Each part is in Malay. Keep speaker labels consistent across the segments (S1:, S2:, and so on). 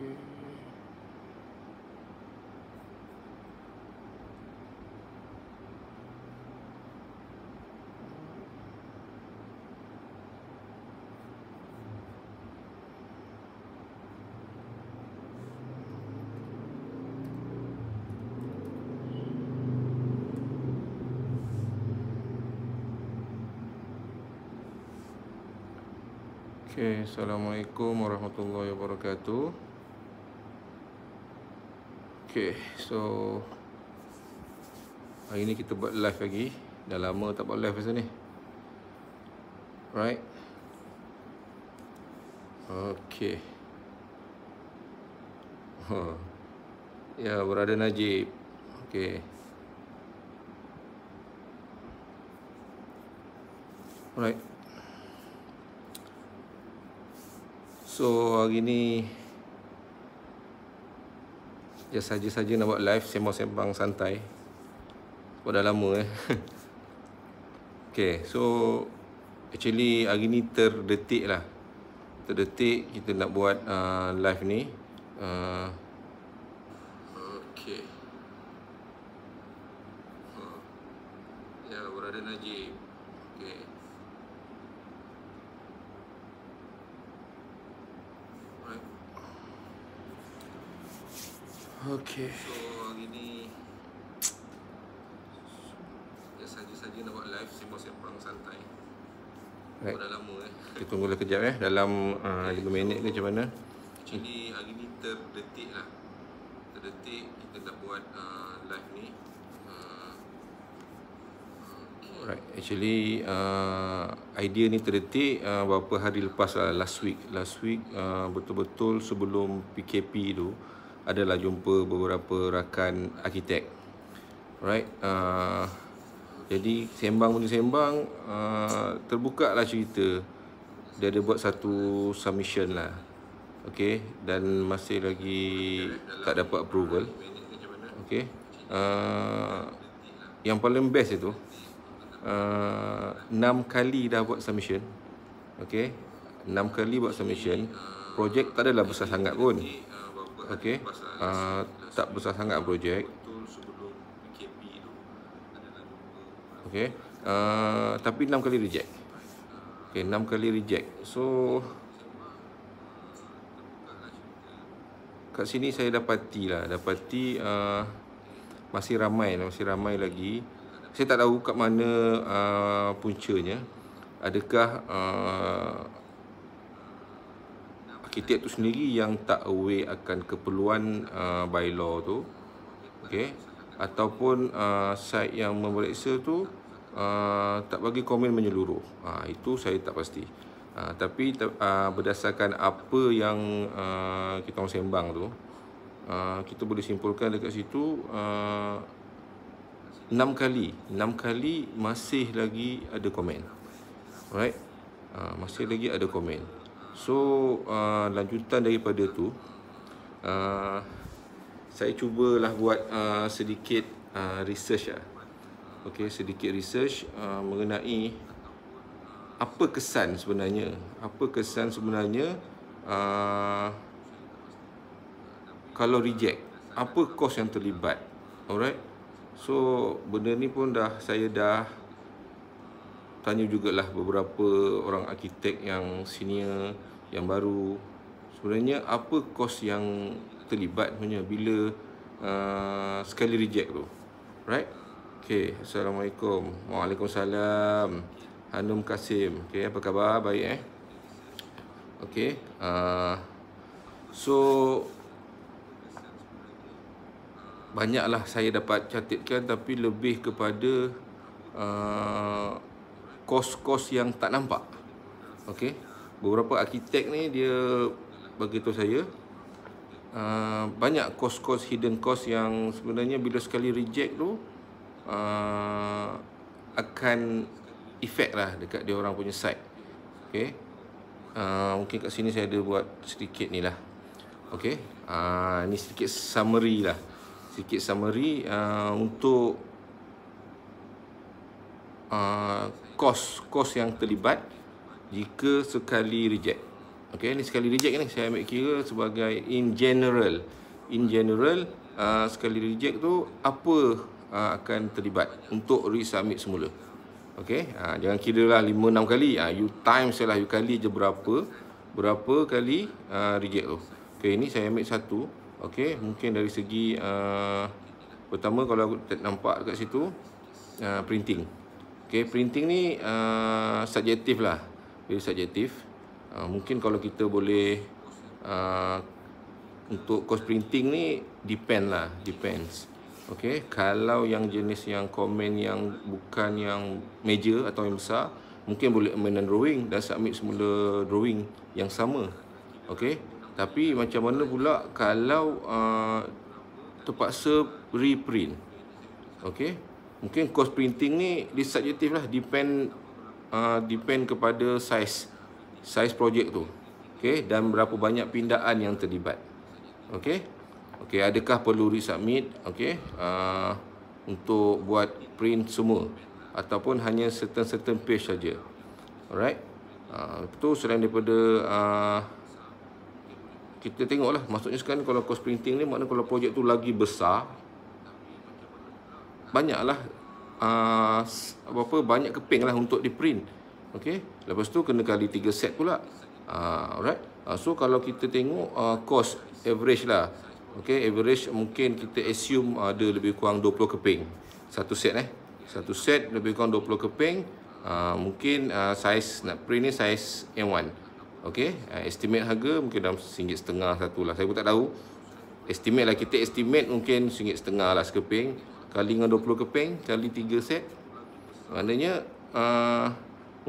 S1: Okay. Okay, Assalamualaikum warahmatullahi wabarakatuh. Okay, so hari ni kita buat live lagi. Dah lama tak buat live pasal ni. Right? Okay. Ya, Brother Najib. Okay. Alright. So hari ni ya saja-saja nak buat live sembang-sembang santai. Sebab dah lama Okay, so actually hari ni terdetik lah. Terdetik kita nak buat live ni. Okay. Ya, Brother Najib. Okay. Okay. So hari ni ya saja-saja nak buat live sembang-sembang santai. Right. Dah lama Kita tunggulah kejap dalam 5 minit ke macam mana. Actually hari ni terdetik lah. Terdetik kita nak buat live ni. Okay. Right. Actually idea ni terdetik beberapa hari lepas lah, last week betul-betul sebelum PKP tu adalah jumpa beberapa rakan arkitek. Right. Jadi sembang terbuka lah cerita. Dia ada buat satu submission lah. Okay. Dan masih lagi tak dapat approval. Okay. Yang paling best itu 6 kali dah buat submission. Okay. 6 kali buat submission. Projek tak adalah besar sangat pun. Okay. Tak besar sangat projek. Okay. Tapi 6 kali reject. Okay, 6 kali reject. So kat sini saya dapati masih ramai lagi. Saya tak tahu kat mana puncanya. Adakah arkitek tu sendiri yang tak aware akan keperluan bylaw tu, okay? Ataupun site yang memeriksa tu tak bagi komen menyeluruh. Itu saya tak pasti. Tapi berdasarkan apa yang kita orang sembang tu, kita boleh simpulkan dekat situ 6 kali masih lagi ada komen. Alright. Masih lagi ada komen. So lanjutan daripada tu, saya cubalah buat sedikit research lah. Okay, sedikit research mengenai apa kesan sebenarnya kalau reject, apa kos yang terlibat. Alright. So benda ni pun saya dah tanya jugalah beberapa orang arkitek yang senior, yang baru. Sebenarnya apa kos yang terlibat sebenarnya bila sekali reject tu. Right? Okay, Assalamualaikum. Waalaikumsalam. Hanum Kasim. Okay, apa khabar? Baik Okay. So banyaklah saya dapat catatkan, tapi lebih kepada kos-kos yang tak nampak. Okay. Beberapa arkitek ni dia beritahu saya banyak kos-kos, hidden cost yang sebenarnya bila sekali reject tu akan efek lah dekat dia orang punya site. Okay. Mungkin kat sini saya ada buat sedikit ni lah. Okay. Ni sedikit summary lah. Untuk kos yang terlibat jika sekali reject. Okey, ni sekali reject ni saya ambil kira sebagai in general. In general, sekali reject tu apa akan terlibat untuk resubmit semula. Okey, jangan kira lah 5-6 kali. You times lah, you kali je berapa kali reject tu. Okey, ni saya ambil satu. Okey, mungkin dari segi pertama kalau aku nampak dekat situ printing. Okey, printing ni subjektif lah. Very subjektif. Mungkin kalau kita boleh untuk course printing ni depends. Okey, kalau yang jenis yang komen yang bukan yang major atau yang besar, mungkin boleh amend drawing dan submit semula drawing yang sama. Okey, tapi macam mana pula kalau terpaksa reprint? Okey, mungkin course printing ni dia subjektif lah, depend kepada size projek tu. Okey, dan berapa banyak pindaan yang terlibat. Okey. Okey, adakah perlu resubmit? Okey, untuk buat print semua ataupun hanya certain page saja. Alright. Itu selain daripada kita tengoklah, maksudnya sekarang kalau course printing ni maknanya kalau projek tu lagi besar, banyaklah banyak keping lah untuk di print. Okey, lepas tu kena kali 3 set pula. Alright. So kalau kita tengok cost average lah. Okey, average mungkin kita assume ada lebih kurang 20 keping satu set satu set lebih kurang 20 keping. Mungkin size nak print ni size M1. Okey, estimate harga mungkin dalam RM1.5 satu lah. Saya pun tak tahu. Estimate lah, kita estimate mungkin RM1.5 lah sekeping. Kali dengan 20 keping kali 3 set. Maknanya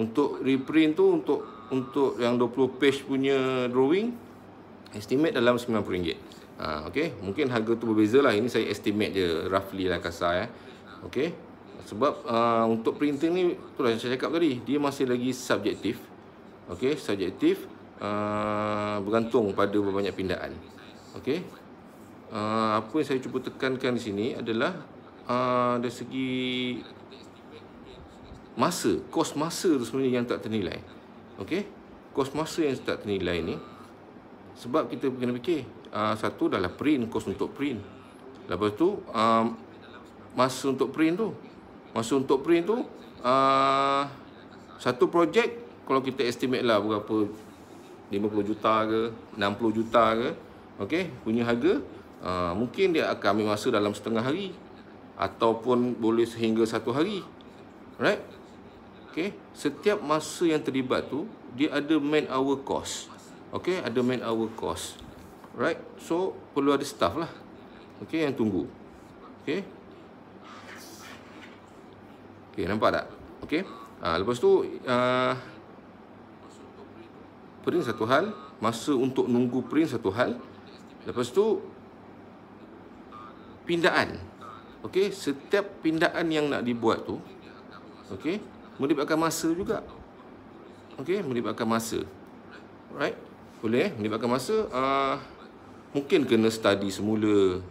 S1: untuk reprint tu, untuk yang 20 page punya drawing, estimate dalam RM90. Okey, mungkin harga tu berbeza lah. Ini saya estimate je, roughly lah, kasar Okey, sebab untuk printing ni, itulah yang saya cakap tadi, dia masih lagi subjektif. Okey, subjektif, bergantung pada banyak pindaan. Okey, apa yang saya cuba tekankan di sini adalah dari segi masa, kos masa tu sebenarnya yang tak ternilai. Okey, kos masa yang tak ternilai ni sebab kita kena fikir, satu adalah print, kos untuk print. Lepas tu masa untuk print tu satu projek kalau kita estimate lah berapa, 50 juta ke 60 juta ke, okey, punya harga, mungkin dia akan ambil masa dalam setengah hari ataupun boleh sehingga 1 hari. Right? Okey, setiap masa yang terlibat tu dia ada man hour cost. Okey, ada man hour cost. Right? So perlu ada staff lah. Okey, yang tunggu. Okey. Okey, nampak tak? Okey. Lepas tu print satu hal, masa untuk nunggu print satu hal. Lepas tu pindaan. Okey, setiap pindaan yang nak dibuat tu, okey, melibatkan masa juga. Okey, melibatkan masa. Right? Boleh melibatkan masa. Mungkin kena study semula.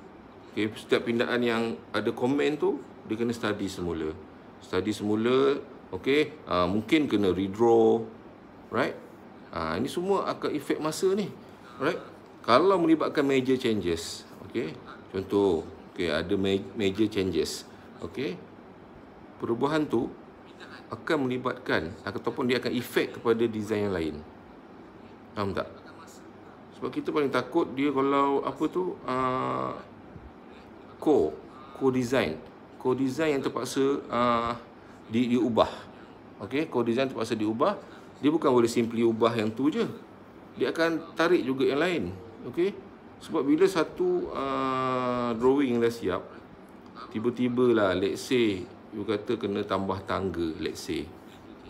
S1: Okey, setiap pindaan yang ada komen tu dia kena study semula. Okey, mungkin kena redraw. Right? Ini semua akan efek masa ni. Right? Kalau melibatkan major changes, okey, contoh, okey, ada major changes, okey, perubahan tu akan melibatkan ataupun dia akan efek kepada design yang lain. Faham tak? Sebab kita paling takut dia kalau apa tu co-design yang terpaksa diubah. Okey, co-design terpaksa diubah. Dia bukan boleh simply ubah yang tu je. Dia akan tarik juga yang lain. Okey? Sebab bila satu drawing dah siap, tiba-tiba lah, let's say you kata kena tambah tangga, let's say.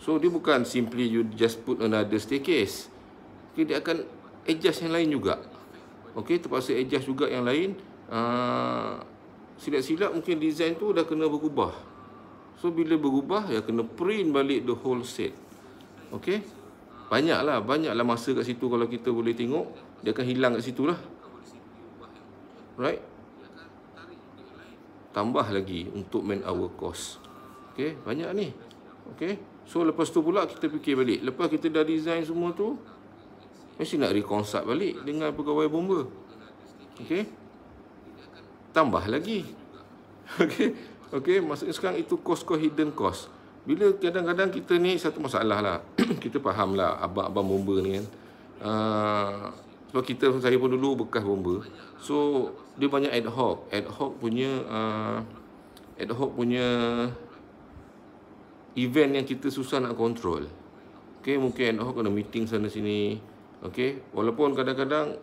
S1: So dia bukan simply you just put another staircase. Okay, dia akan adjust yang lain juga. Okay, terpaksa adjust juga yang lain. Silap-silap mungkin design tu dah kena berubah. So bila berubah, ya kena print balik the whole set. Okay, banyaklah masa kat situ. Kalau kita boleh tengok, dia akan hilang kat situ lah. Right? Tambah lagi untuk man hour cost. Okay, banyak ni. Okay, so lepas tu pula kita fikir balik. Lepas kita dah design semua tu, mesti nak reconsult balik dengan pegawai bomba. Okey, tambah lagi. Okey, okey, maksudnya sekarang itu cost hidden cost. Bila kadang-kadang kita ni satu masalah lah. Kita faham lah abang-abang bomba ni kan. Sebab saya pun dulu bekas bomba. So dia banyak ad hoc punya event yang kita susah nak kontrol. Okey, mungkin ad hoc kena meeting sana sini. Okey, walaupun kadang-kadang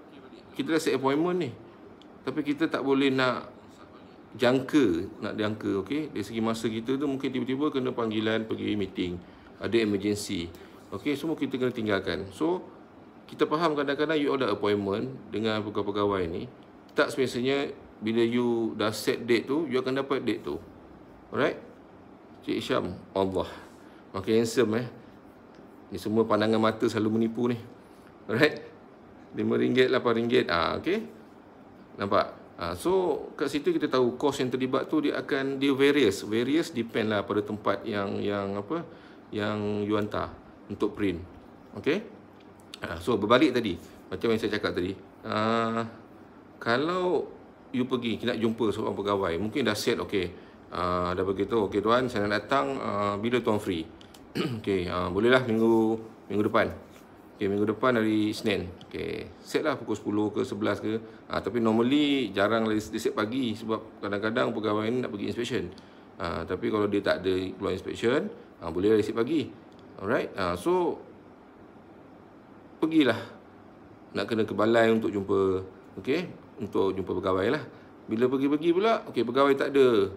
S1: kita dah set appointment ni, tapi kita tak boleh nak jangka, okey. Dari segi masa kita tu mungkin tiba-tiba kena panggilan pergi meeting, ada emergency. Okey, semua kita kena tinggalkan. So kita faham kadang-kadang you ada appointment dengan pegawai ni, tak semestinya bila you dah set date tu, you akan dapat date tu. Alright? Cik Isyam, Allah, makin handsome Ni semua pandangan mata selalu menipu ni. Alright? RM5, RM8. Okey. Nampak? So kat situ kita tahu kos yang terlibat tu dia various depend lah pada tempat yang you hantar untuk print. Okey. So berbalik tadi, macam yang saya cakap tadi, kalau you pergi nak jumpa seorang pegawai, mungkin dah set okey. Dah begitu, okey tuan, saya nak datang bila tuan free. Okey, bolehlah minggu depan. Okay, minggu depan hari Isnin. Okay, set lah pukul 10 ke 11 ke. Tapi normally jarang dia set pagi sebab kadang-kadang pegawai ni nak pergi inspection. Tapi kalau dia tak ada keluar inspection, boleh lah set pagi. Alright. So pergilah. Nak kena ke balai untuk jumpa, okay, untuk jumpa pegawai lah. Bila pergi-pergi pula, okay, pegawai tak ada,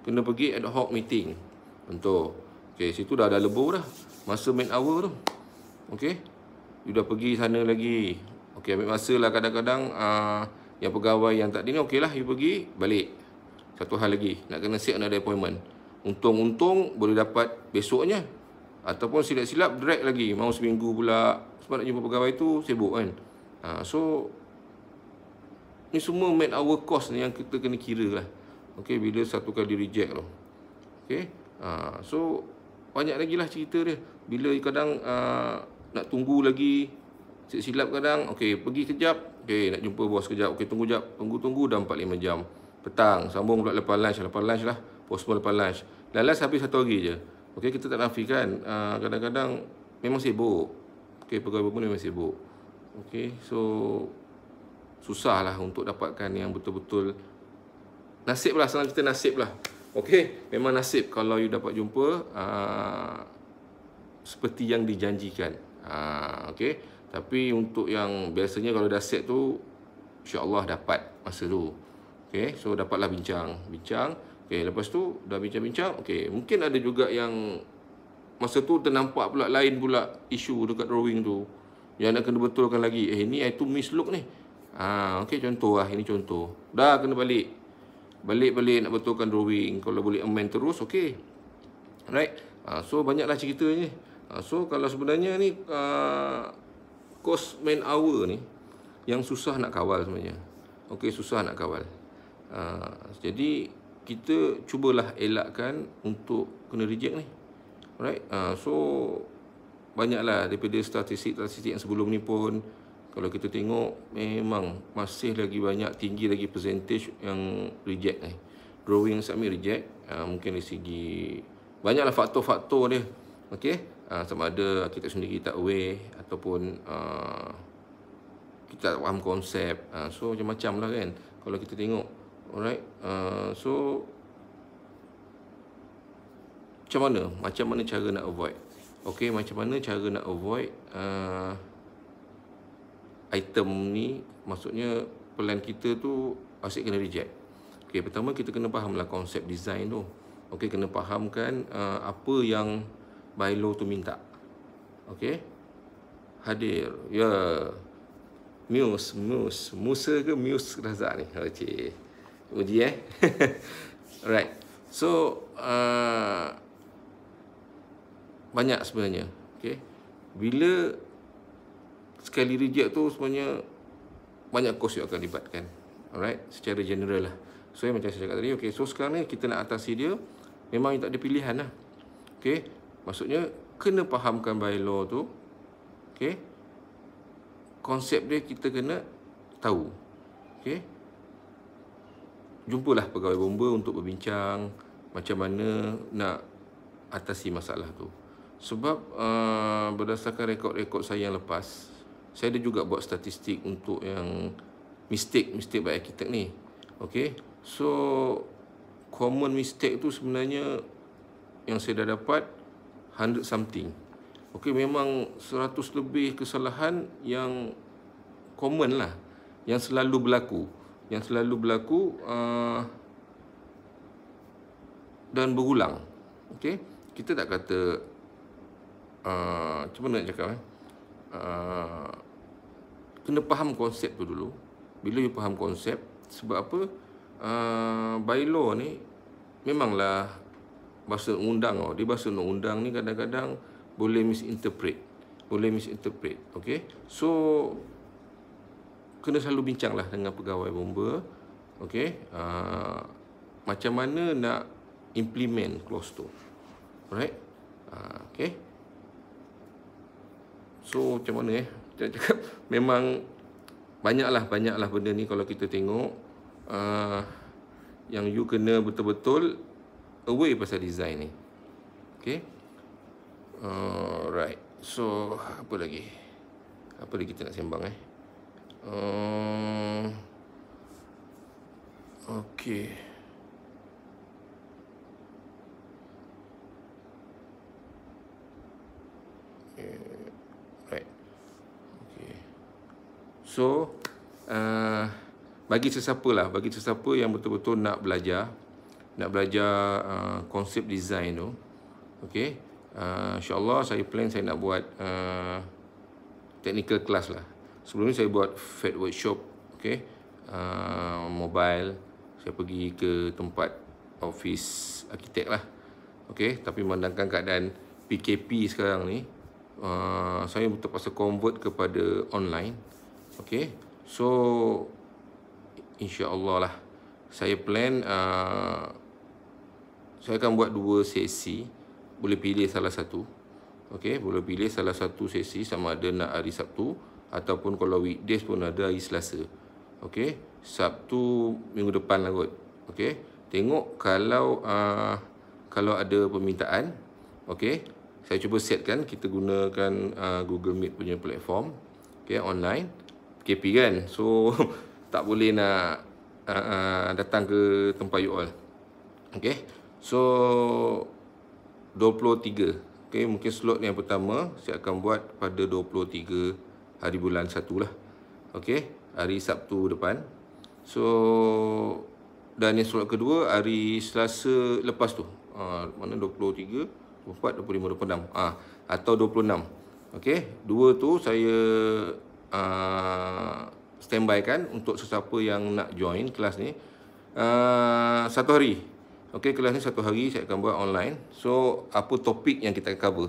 S1: kena pergi ad hoc meeting. Untuk, okay, situ dah ada lebur dah masa main hour tu. Okey, you dah pergi sana lagi. Okey, ambil masa lah kadang-kadang. Yang pegawai yang tak ada ni, okey lah, you pergi, balik. Satu hal lagi, nak kena set another appointment. Untung boleh dapat besoknya. Ataupun silap-silap, drag lagi. Mau seminggu pula. Sebab nak jumpa pegawai tu, sibuk kan. So, ni semua man hour cost ni yang kita kena kira lah. Okey, bila satu kali reject tu. Okey, so, banyak lagi lah cerita dia. Bila kadang nak tunggu lagi, silap kadang, okey, pergi kejap, okey, nak jumpa bos kejap, okey, tunggu jap, tunggu dah 4-5 jam. Petang, sambung pula lepas lunch lah, postpone lepas lunch. Last habis 1 hari je. Okey, kita tak nafikan, kadang-kadang memang sibuk. Okey, pegawai pun memang sibuk. Okey, so susah lah untuk dapatkan yang betul-betul nasib lah, senang kita nasib lah. Okey, memang nasib kalau you dapat jumpa seperti yang dijanjikan. Okey, tapi untuk yang biasanya kalau dah set tu, insya-Allah dapat masa tu. Okey, so dapatlah bincang. Okey, lepas tu dah bincang-bincang, okey, mungkin ada juga yang masa tu ternampak pula lain pula isu dekat drawing tu yang nak kena betulkan lagi. Ni itu mislook ni. Okey, contoh lah, ini contoh. Dah kena balik nak betulkan drawing. Kalau boleh amend terus, okey. Alright. So banyaklah ceritanya. So kalau sebenarnya ni cost man hour ni yang susah nak kawal sebenarnya. Okey, susah nak kawal. Jadi kita cubalah elakkan untuk kena reject ni. Alright. So banyaklah daripada statistik yang sebelum ni pun, kalau kita tengok memang masih lagi banyak, tinggi lagi percentage yang reject ni. Drawing submit reject. Mungkin dari segi banyaklah faktor-faktor dia. Okey. Sama ada kita sendiri tak aware ataupun kita tak faham konsep. So macam-macam lah kan kalau kita tengok. Alright. So macam mana cara nak avoid? Okey, macam mana cara nak avoid item ni, maksudnya plan kita tu asyik kena reject. Okey, pertama kita kena fahamlah konsep design tu. Okey, kena fahamkan apa yang bylaw tu minta. Okey, hadir. Ya, Musa ke Muse Razak ni? Okey, uji Alright. So banyak sebenarnya. Okey, bila sekali reject tu sebenarnya banyak kos yang akan libatkan. Alright, secara general lah. So macam saya cakap tadi, okey, so sekarang ni kita nak atasi dia, memang tak ada pilihan lah. Okey, maksudnya kena fahamkan bylaw tu. Okey, konsep dia kita kena tahu. Okey. Jumpalah pegawai bomba untuk berbincang macam mana nak atasi masalah tu. Sebab berdasarkan rekod-rekod saya yang lepas, saya ada juga buat statistik untuk yang mistake by arkitek ni. Okey. So common mistake tu sebenarnya yang saya dah dapat 100 something. Okey, memang 100 lebih kesalahan yang common lah, yang selalu berlaku. Dan berulang. Okey, kita tak kata macam mana nak cakap kena faham konsep tu dulu. Bila you faham konsep, sebab apa? Bylaw ni memanglah bahasa undang tau. Dia bahasa undang ni kadang-kadang boleh misinterpret. Okey. So kena selalu bincanglah dengan pegawai bomba. Okey. Macam mana nak implement clause tu. Alright. Okey. So macam mana kita cakap, memang banyaklah benda ni kalau kita tengok, yang you kena betul-betul aware pasal design ni. Okay. Right. So apa lagi kita nak sembang okay. Right. Okay. So bagi sesiapa yang betul-betul nak belajar konsep design tu, okey, insya-Allah saya plan saya nak buat technical class lah. Sebelum ni saya buat FET workshop, okey, mobile, saya pergi ke tempat office arkitek lah, okey. Tapi memandangkan keadaan PKP sekarang ni, saya terpaksa convert kepada online, okey. So insya-Allah lah, saya plan saya akan buat 2 sesi. Boleh pilih salah satu. Okey, boleh pilih salah satu sesi, sama ada nak hari Sabtu ataupun kalau weekdays pun ada hari Selasa. Okey, Sabtu minggu depan lah kot. Okey, tengok kalau ada permintaan. Okey, saya cuba setkan, kita gunakan Google Meet punya platform. Okey, online. PKP kan. So tak boleh nak datang ke tempat you all. Okey. So 23. Okey, mungkin slot yang pertama saya akan buat pada 23 hari bulan 1 lah. Okey, hari Sabtu depan. So dan yang slot kedua hari Selasa lepas tu. Mana 23, 24, 25, 26. Atau 26. Okey, dua tu saya standby kan untuk sesiapa yang nak join kelas ni. 1 hari. Okey, kelas ni 1 hari saya akan buat online. So apa topik yang kita akan cover?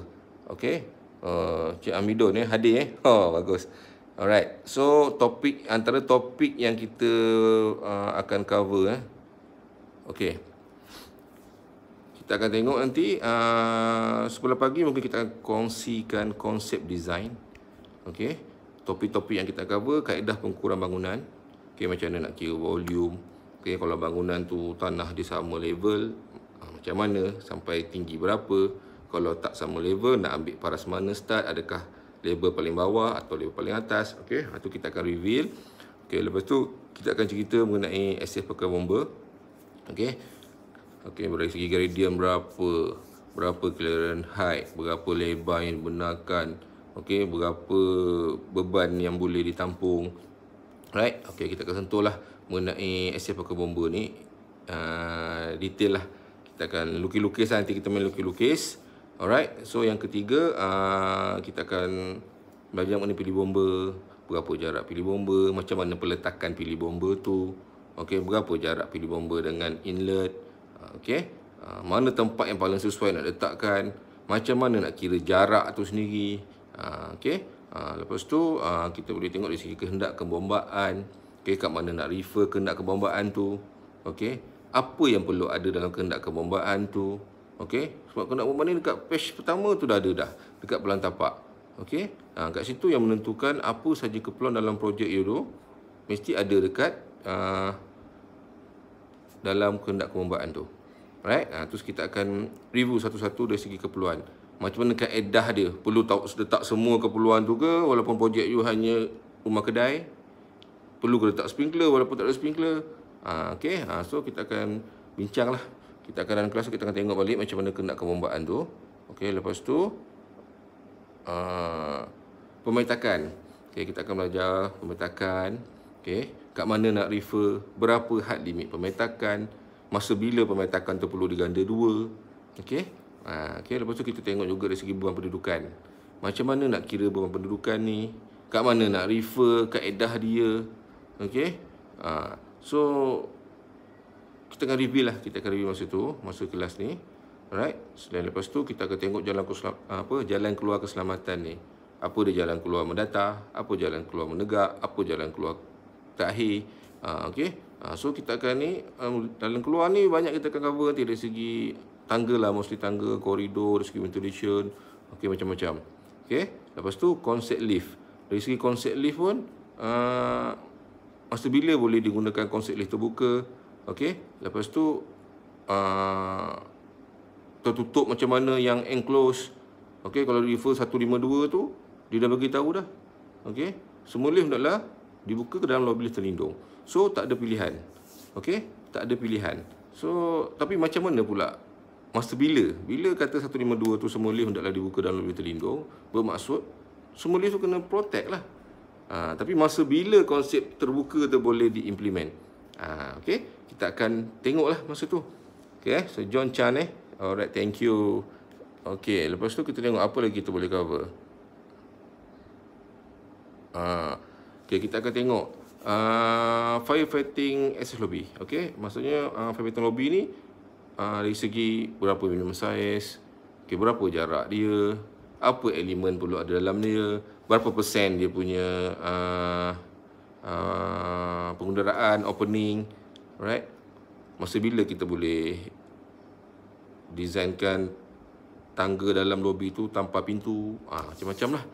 S1: Okey, Cik Amido ni hadir Oh, bagus. Alright. So antara topik yang kita akan cover okey, kita akan tengok nanti sebelah pagi mungkin kita akan kongsikan konsep design. Okey, topik-topik yang kita cover, kaedah pengukuran bangunan. Okey, macam mana nak kira volume. Okey, kalau bangunan tu tanah dia sama level, macam mana, sampai tinggi berapa. Kalau tak sama level, nak ambil paras mana start, adakah level paling bawah atau level paling atas. Okey, itu kita akan reveal. Okey, lepas tu kita akan cerita mengenai SS pegawai bomba. Okey. Okey, dari segi gradient berapa clearance height, berapa lebar yang dibenarkan. Okey, berapa beban yang boleh ditampung. Right? Okey, kita akan sentuh lah mengenai SS pegawai bomba ni. Detail lah. Kita akan lukis-lukis lah. Nanti kita main lukis-lukis. Alright. So yang ketiga, kita akan belajar mengenai pilih bomba. Berapa jarak pilih bomba. Macam mana peletakan pilih bomba tu. Okey, berapa jarak pilih bomba dengan inlet. Okey. Mana tempat yang paling sesuai nak letakkan. Macam mana nak kira jarak tu sendiri. Okey. Lepas tu kita boleh tengok dari segi kehendak kebombaan. Okey, kat mana nak refer kehendak kebombaan tu. Okey, apa yang perlu ada dalam kehendak kebombaan tu. Okey, sebab kehendak kebombaan ni dekat page pertama tu dah ada dah, dekat pelan tapak. Okey, kat situ yang menentukan apa saja keperluan dalam projek you tu mesti ada dekat dalam kehendak perlombaan tu. Right? Terus kita akan review satu-satu dari segi keperluan. Macam mana kaedah dia? Perlu letak semua keperluan tu ke walaupun projek you hanya rumah kedai? Perlu ke letak sprinkler walaupun tak ada sprinkler? Okay, so kita akan bincang lah. Kita akan dalam kelas kita akan tengok balik macam mana kehendak perlombaan tu. Okay, lepas tu pemetakan. Okay, kita akan belajar pemetakan. Okay, kat mana nak refer, berapa had limit pemetakan, masa bila pemetakan tu perlu diganda dua. Okay, okay, lepas tu kita tengok juga dari segi beban pendudukan. Macam mana nak kira beban pendudukan ni, kat mana nak refer, kaedah dia. Okay, so kita akan review lah, kita akan review masa tu, masa kelas ni. Alright, selain lepas tu kita akan tengok jalan keluar keselamatan ni. Apa dia jalan keluar mendatar, apa jalan keluar menegak, apa jalan keluar terakhir. Okay, so kita akan ni jalan keluar ni banyak kita akan cover nanti dari segi tangga lah, mostly tangga, koridor, dari segi ventilation, okay, macam-macam. Okay, lepas tu konsep lift. Dari segi konsep lift pun masa bila boleh digunakan konsep lift terbuka. Okay, lepas tu tertutup macam mana yang enclosed. Okay, kalau refer 152 tu dia dah bagi tahu dah. Okay, semua lift hendaklah dibuka ke dalam lobby lift terlindung. So tak ada pilihan. Okay, tak ada pilihan. So tapi macam mana pula masa bila kata 152 tu semua lift hendaklah dibuka dalam lobby terlindung, bermaksud semua lift tu kena protect lah. Tapi masa bila konsep terbuka tu boleh diimplement. Okay, kita akan tengoklah masa tu. Okay, so John Chan alright, thank you. Okay, lepas tu kita tengok apa lagi kita boleh cover. Okay, kita akan tengok firefighting access lobby. Okay, maksudnya firefighting lobby ni dari segi berapa minimum size, okay, berapa jarak dia, apa elemen perlu ada dalam dia, berapa persen dia punya pengenderaan, opening, right? Masa bila kita boleh desainkan tangga dalam lobi tu tanpa pintu, macam-macam lah.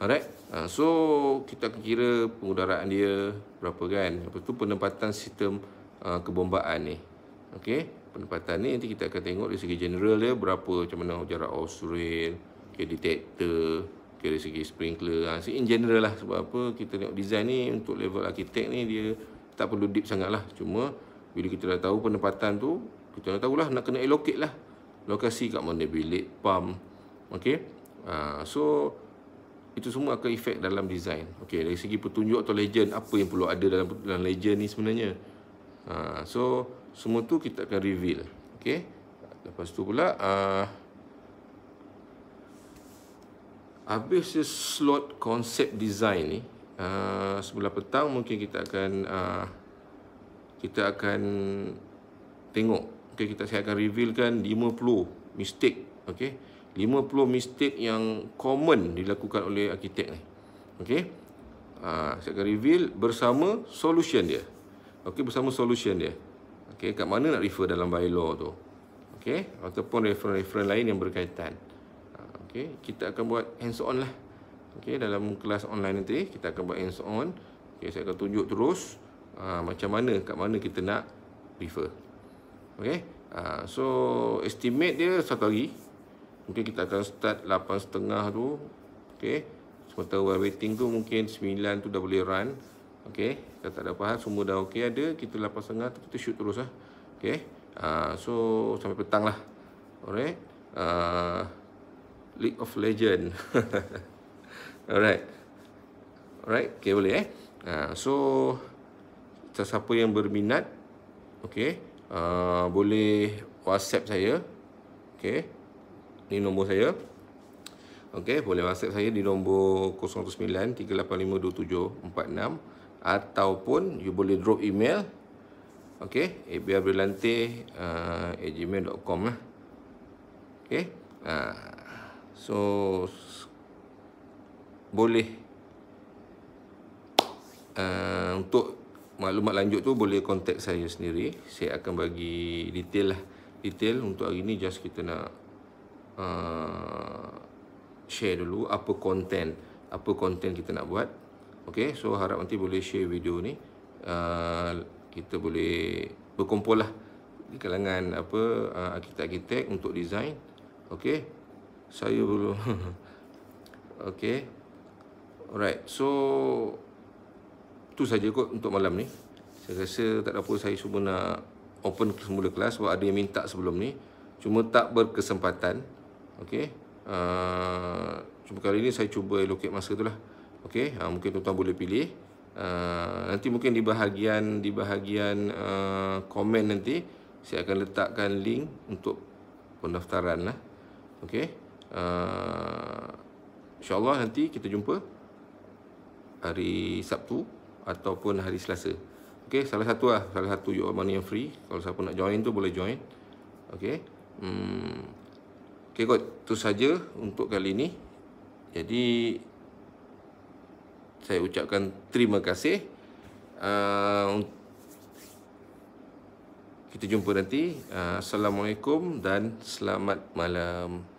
S1: Alright, so kita akan kira pengudaraan dia berapa kan. Lepas tu penempatan sistem kebombaan ni. Okay, penempatan ni nanti kita akan tengok dari segi general dia berapa, macam mana jarak rail, okay, detector, okay, dari segi sprinkler. In general lah. Sebab apa, kita tengok design ni untuk level arkitek ni dia tak perlu deep sangat lah. Cuma bila kita dah tahu penempatan tu, kita dah tahulah nak kena allocate lah lokasi kat mana bilik pump. Okay, so itu semua akan efek dalam design. Okay, dari segi petunjuk atau legend, apa yang perlu ada dalam legend ni sebenarnya. So semua tu kita akan reveal. Okay, lepas tu pula habis slot konsep design ni, sebelah petang mungkin kita akan tengok. Okay, saya akan revealkan 50 mistake. Okay, 50 mistake yang common dilakukan oleh arkitek ni. Okay, saya akan reveal bersama solution dia. Okay, bersama solution dia. Okay, kat mana nak refer dalam bylaw tu. Okay, ataupun reference lain yang berkaitan. Okay, kita akan buat hands on lah. Okay, dalam kelas online nanti kita akan buat hands on. Okay, saya akan tunjuk terus macam mana, kat mana kita nak refer. Okay, so estimate dia 1 hari. Mungkin kita akan start 8.30 tu. Okay, sementara while waiting tu mungkin 9 tu dah boleh run. Okay, kita tak ada apa-apa, semua dah okay ada. Kita 8.30 tu kita shoot terus lah. Okay, so sampai petang lah. Alright, League of Legend. Alright, okay, boleh so siapa yang berminat, okay, boleh WhatsApp saya. Okay, ni nombor saya. Okay, boleh WhatsApp saya di nombor 019-385-2746, ataupun you boleh drop email. Okay, biarbrilante@gmail.com lah. Okay, so boleh untuk maklumat lanjut tu boleh kontak saya sendiri. Saya akan bagi detail lah. Detail untuk hari ni just kita nak share dulu apa konten kita nak buat. Okey, so harap nanti boleh share video ni. Kita boleh berkumpul lah di kalangan arkitek-arkitek untuk design. Okey, saya belum. Okey, alright, so tu saja kot untuk malam ni. Saya rasa tak ada apa, saya cuma nak open semula kelas sebab ada yang minta sebelum ni, cuma tak berkesempatan. Okey, cuma kali ni saya cuba allocate masa tu lah. Okey, mungkin tuan-tuan boleh pilih. Nanti mungkin di bahagian komen nanti saya akan letakkan link untuk pendaftaran lah. Okey, InsyaAllah nanti kita jumpa hari Sabtu ataupun hari Selasa. Okey, salah satu mana yang free. Kalau siapa nak join tu boleh join. Okey. Okey kot, itu saja untuk kali ini. Jadi saya ucapkan terima kasih. Kita jumpa nanti. Assalamualaikum dan selamat malam.